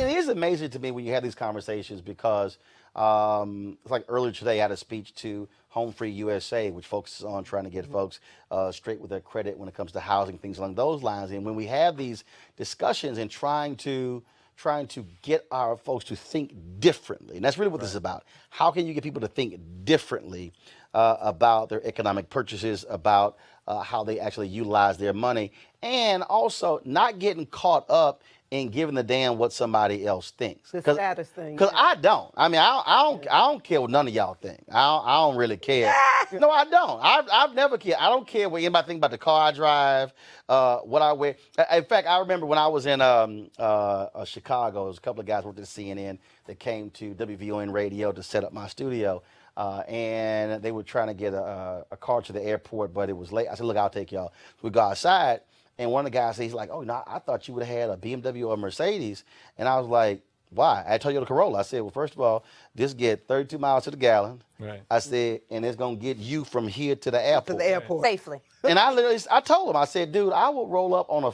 it is amazing to me when you have these conversations because it's like earlier today I had a speech to Home Free USA, which focuses on trying to get folks straight with their credit when it comes to housing, things along those lines. And when we have these discussions and trying to get our folks to think differently, and that's really what this is about. How can you get people to think differently about their economic purchases, about how they actually utilize their money, and also not getting caught up in giving a damn what somebody else thinks. The status thing. Because I don't. I mean, I don't care what none of y'all think. I don't really care. No, I don't. I've never cared. I don't care what anybody think about the car I drive, what I wear. In fact, I remember when I was in Chicago, there was a couple of guys worked at CNN that came to WVON radio to set up my studio. And they were trying to get a car to the airport, but it was late. I said, look, I'll take y'all. So we go outside. And one of the guys said, he's like, oh, no, I thought you would have had a BMW or a Mercedes. And I was like, why? I told you the Corolla. I said, well, first of all, this get 32 miles to the gallon. Right. I said, and it's going to get you from here to the airport. To the airport. Safely. And I told him, I said, dude, I will roll up on at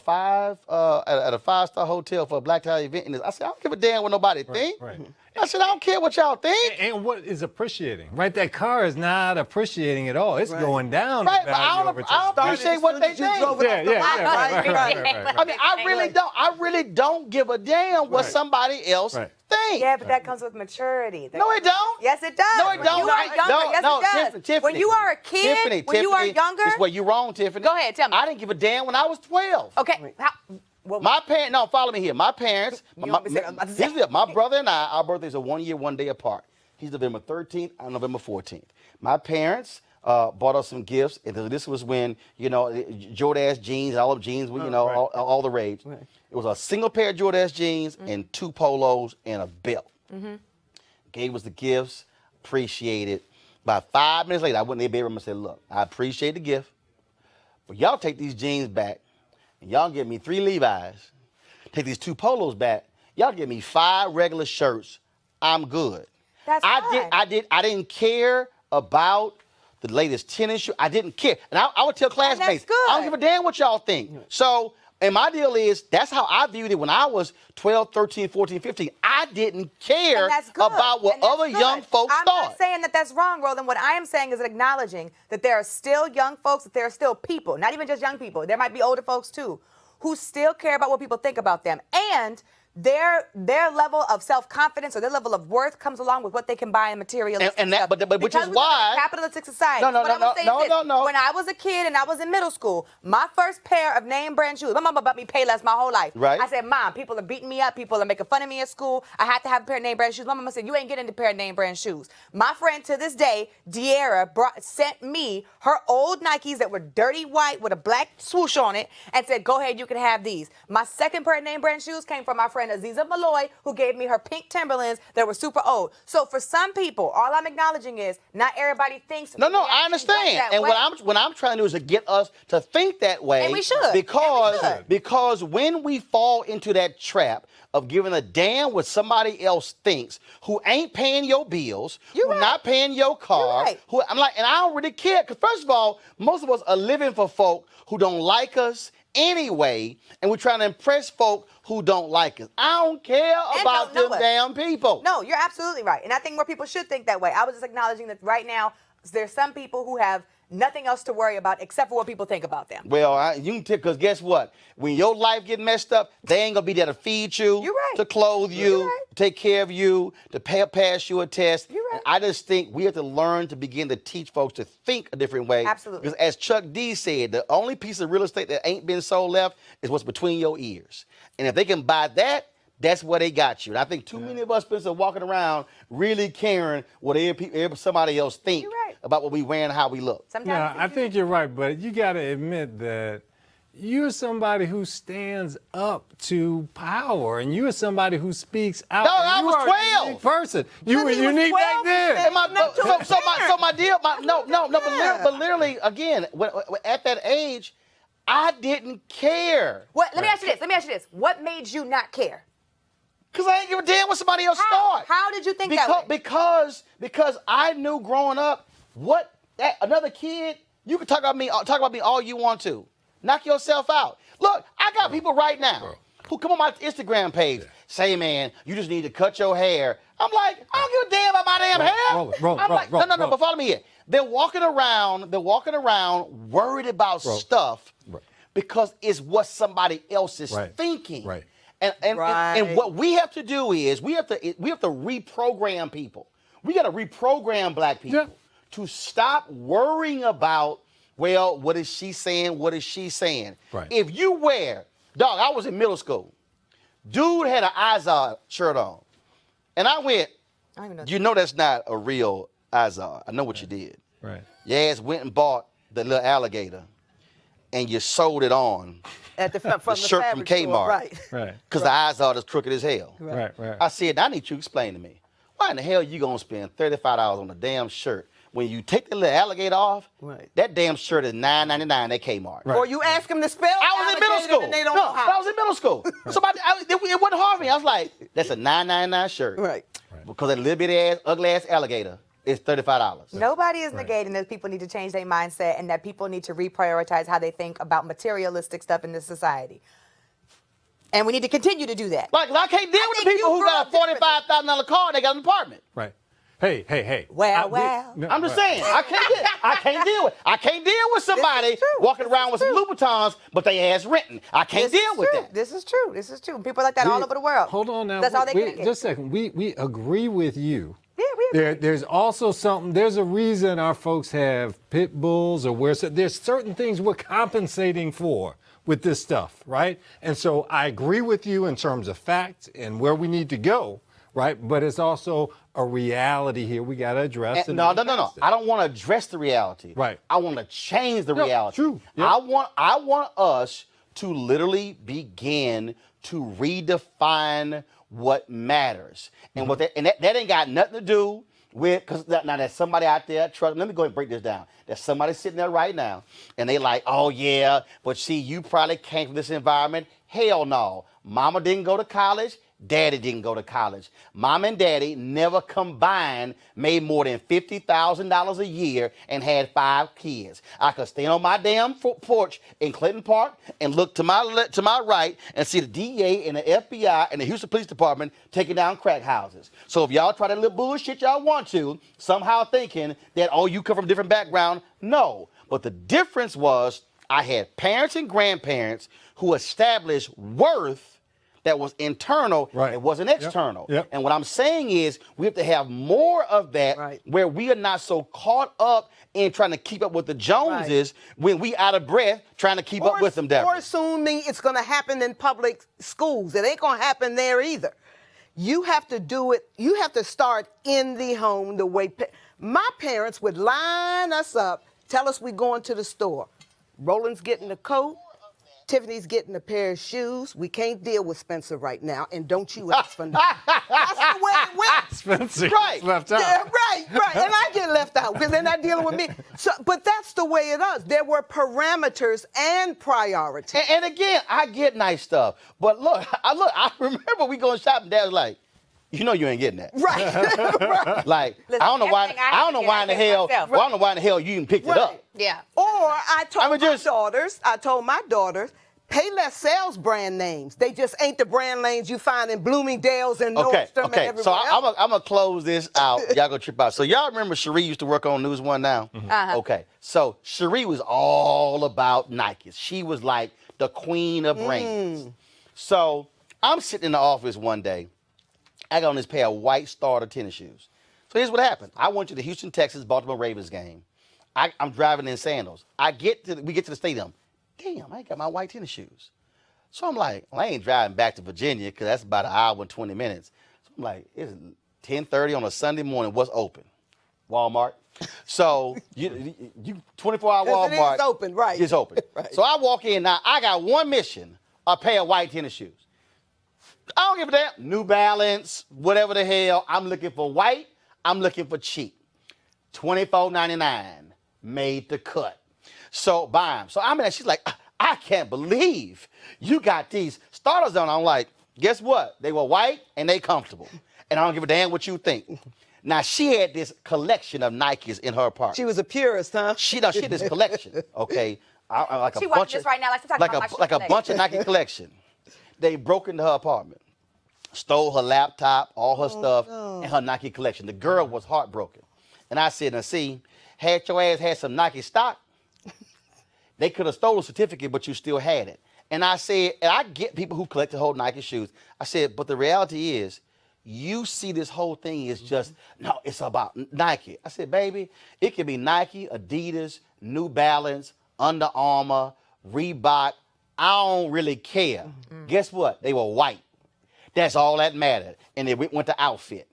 a 5-star hotel for a black tie event. And I said, I don't give a damn what nobody think. Right. I said, I don't care what y'all think. And what is appreciating, right? That car is not appreciating at all. It's going down. Right, but I don't appreciate what they think. Right. I mean, I really don't give a damn what somebody else thinks. Yeah, but that comes with maturity. No, it don't. Yes, it does. No, it don't. When you are younger, yes, it does. Tiffany, when you are a kid, when you are younger. This is where you're wrong, Tiffany. Go ahead, tell me. I didn't give a damn when I was 12. Okay. My parents, no, follow me here. My parents, my brother and I, our birthdays are 1 year, 1 day apart. He's November 13th, I'm November 14th. My parents bought us some gifts. And this was when, Jordache jeans, all of jeans, all the rage. Right. It was a single pair of Jordache jeans and 2 polos and a belt. Gave us the gifts, appreciated. About 5 minutes later, I went in their bedroom and said, look, I appreciate the gift, but y'all take these jeans back and y'all give me 3 Levi's. Take these 2 polos back. Y'all give me 5 regular shirts. I'm good. That's fine. I didn't care about the latest tennis shoe. I didn't care. And I would tell classmates, I don't give a damn what y'all think. So, and my deal is, that's how I viewed it when I was 12, 13, 14, 15. I didn't care about what other young folks thought. I'm not saying that that's wrong, Roland. What I am saying is acknowledging that there are still young folks, that there are still people, not even just young people. There might be older folks too, who still care about what people think about them. And their level of self-confidence or their level of worth comes along with what they can buy in materialistic stuff. But which is why capitalistic society. No. When I was a kid and I was in middle school, my first pair of name brand shoes, my mama bought me Payless my whole life. Right. I said, Mom, people are beating me up, people are making fun of me at school. I had to have a pair of name brand shoes. My mama said, you ain't getting a pair of name brand shoes. My friend to this day, De'Ara, sent me her old Nikes that were dirty white with a black swoosh on it and said, go ahead, you can have these. My second pair of name brand shoes came from my friend Aziza Malloy, who gave me her pink Timberlands that were super old. So for some people, all I'm acknowledging is not everybody thinks. No, I understand. And what I'm trying to do is to get us to think that way. And we should. Because when we fall into that trap of giving a damn what somebody else thinks, who ain't paying your bills, not paying your car, I'm like, and I don't really care. Because first of all, most of us are living for folk who don't like us anyway, and we're trying to impress folk who don't like us. I don't care about them damn people. No, you're absolutely right. And I think more people should think that way. I was just acknowledging that right now, there's some people who have nothing else to worry about except for what people think about them. Well, you can because guess what? When your life get messed up, they ain't gonna be there to feed you, to clothe you, take care of you, to pass you a test. You're right. And I just think we have to learn to begin to teach folks to think a different way. Absolutely. Because as Chuck D said, the only piece of real estate that ain't been sold left is what's between your ears. And if they can buy that, that's where they got you. And I think too many of us are walking around really caring what somebody else think about what we wear and how we look. Yeah, I think you're right, but you got to admit that you're somebody who stands up to power, and you're somebody who speaks out. No, I was 12. A unique person. You were unique back then. But literally, again, at that age, I didn't care. Let me ask you this. What made you not care? Because I ain't give a damn what somebody else thought. How did you think that way? Because I knew growing up another kid, you can talk about me all you want to. Knock yourself out. Look, I got people right now who come on my Instagram page say, man, you just need to cut your hair. I'm like, I don't give a damn about my damn hair. I'm like, no, but follow me here. They're walking around worried about stuff because it's what somebody else is thinking. Right. And what we have to do is we have to reprogram people. We got to reprogram black people to stop worrying about, well, what is she saying? What is she saying? Right. If you wear, dog, I was in middle school. Dude had an Izod shirt on. And I went, you know that's not a real Izod. I know what you did. Right. Your ass went and bought the little alligator and you sold it on At the shirt from Kmart. Right. Because the Izod is crooked as hell. Right. I said, I need you to explain to me. Why in the hell you going to spend $35 on a damn shirt? When you take the little alligator off, that damn shirt is $9.99 at Kmart. Or you ask them to spell I was in middle school. and they don't know how. I was in middle school. It wasn't hard for me. I was like, that's a $9.99 shirt. Right. Because that little bitty ass, ugly ass alligator is $35. Nobody is negating that people need to change their mindset and that people need to reprioritize how they think about materialistic stuff in this society. And we need to continue to do that. Like, I can't deal with the people who got a $45,000 car and they got an apartment. Right. Hey. Well. I'm just saying, I can't deal with somebody walking around with some Louboutins, but they ass renting. I can't deal with that. This is true. People like that all over the world. Hold on now. That's all they can get. Just a second. We agree with you. Yeah, we agree. There's also something. There's a reason our folks have pit bulls or there's certain things we're compensating for with this stuff, right? And so I agree with you in terms of facts and where we need to go, right? But it's also a reality here we got to address. No. I don't want to address the reality. Right. I want to change the reality. True. Yep. I want us to literally begin to redefine what matters. And that ain't got nothing to do with, because now there's somebody out there, let me go ahead and break this down. There's somebody sitting there right now, and they like, oh yeah, but see, you probably came from this environment. Hell no. Mama didn't go to college. Daddy didn't go to college. Mom and daddy never combined made more than $50,000 a year and had 5 kids. I could stand on my damn porch in Clinton Park and look to my right and see the DEA and the FBI and the Houston Police Department taking down crack houses. So if y'all try that little bullshit y'all want to, somehow thinking that, oh, you come from a different background, no. But the difference was I had parents and grandparents who established worth that was internal, it wasn't external. Yep. And what I'm saying is we have to have more of that where we are not so caught up in trying to keep up with the Joneses when we out of breath trying to keep up with them, Deborah. Or assuming it's going to happen in public schools. It ain't going to happen there either. You have to do it. You have to start in the home the way my parents would line us up, tell us we're going to the store. Roland's getting a coat. Tiffany's getting a pair of shoes. We can't deal with Spencer right now, and don't you ask for nothing. That's the way it went. Spencer Right. left out. Yeah, right. And I get left out because they're not dealing with me. So, but that's the way it is. There were parameters and priorities. And again, I get nice stuff. But look, I remember we going shopping, Dad was like, you know you ain't getting that. Right. Like, Listen, I don't know why in the hell you even picked it up. Yeah. Or I told my daughters, pay less sales brand names. They just ain't the brand names you find in Bloomingdale's and Nordstrom and everywhere So else. I'm going to close this out. Y'all go trip out. So y'all remember Cherie used to work on News One Now? Uh-huh. Okay. So Cherie was all about Nikes. She was like the queen of brands. So I'm sitting in the office one day. I got on this pair of white starter tennis shoes. So here's what happened. I went to the Houston, Texas, Baltimore Ravens game. I'm driving in sandals. We get to the stadium. Damn, I ain't got my white tennis shoes. So I'm like, well, I ain't driving back to Virginia because that's about an hour and 20 minutes. So I'm like, it's 10:30 on a Sunday morning. What's open? Walmart. So you 24-hour Walmart. It's open, right. It's open. Right. So I walk in now. I got one mission: a pair of white tennis shoes. I don't give a damn. New Balance, whatever the hell. I'm looking for white. I'm looking for cheap. $24.99. Made the cut. So buy them. So I'm in there. She's like, I can't believe you got these starters on. I'm like, guess what? They were white and they comfortable. And I don't give a damn what you think. Now, she had this collection of Nikes in her apartment. She was a purist, huh? She had this collection, okay? She watching this right now. Like a bunch of Nike collection. They broke into her apartment. stole her laptop, all her stuff, and her Nike collection. The girl was heartbroken. And I said, now see, had your ass had some Nike stock, they could have stole a certificate, but you still had it. And I said, and I get people who collect the whole Nike shoes. I said, but the reality is, you see this whole thing is just, no, it's about Nike. I said, baby, it could be Nike, Adidas, New Balance, Under Armour, Reebok. I don't really care. Guess what? They were white. That's all that mattered. And they went to outfit.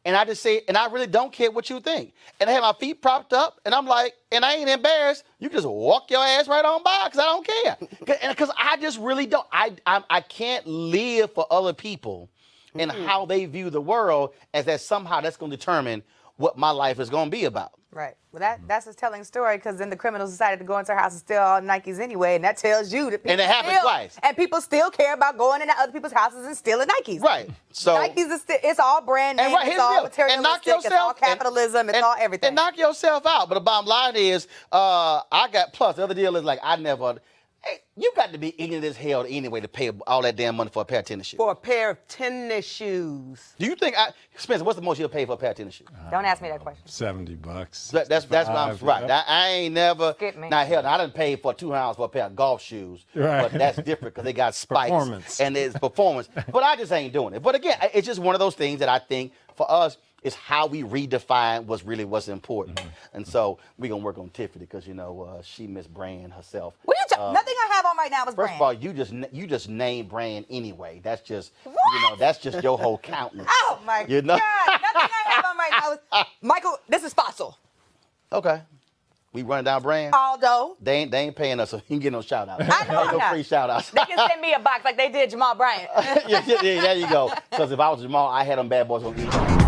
And I just say, and I really don't care what you think. And I had my feet propped up, and I'm like, and I ain't embarrassed. You can just walk your ass right on by, because I don't care. Because I just really don't. I can't live for other people and how they view the world as that somehow that's going to determine what my life is going to be about. Right. Well, that's a telling story, because then the criminals decided to go into her house and steal all Nikes anyway, and that tells you that people And it happened twice. And people still care about going into other people's houses and stealing Nikes. Right. So Nikes is it's all brand name, and it's all materialistic, it's all capitalism, it's all everything. And knock yourself out. But the bottom line is, I got, plus the other deal is like, hey, you got to be ignorant as hell anyway to pay all that damn money for a pair of tennis shoes. For a pair of tennis shoes. Do you think, Spencer, what's the most you'll pay for a pair of tennis shoes? Don't ask me that question. $70. That's what I'm right. I ain't never. Skip me. Now hell, I done paid for $200 for a pair of golf shoes, Right. but that's different because they got spikes Performance. and it's performance. But I just ain't doing it. But again, it's just one of those things that I think for us is how we redefine what's important. And so we're gonna work on Tiffany because she Miss Brand herself. What are you nothing I have on right now is First brand. of all, you just name Brand anyway. That's just that's just your whole countenance. Oh my God! Nothing I have on right now is Michael. This is Fossil. Okay. We running down Brand. Aldo. They ain't paying us, so he can get no shout outs. I know Ain't no not. free shout outs. They can send me a box like they did Jamal Bryant. yeah, there you go. Because if I was Jamal, I had them bad boys on each.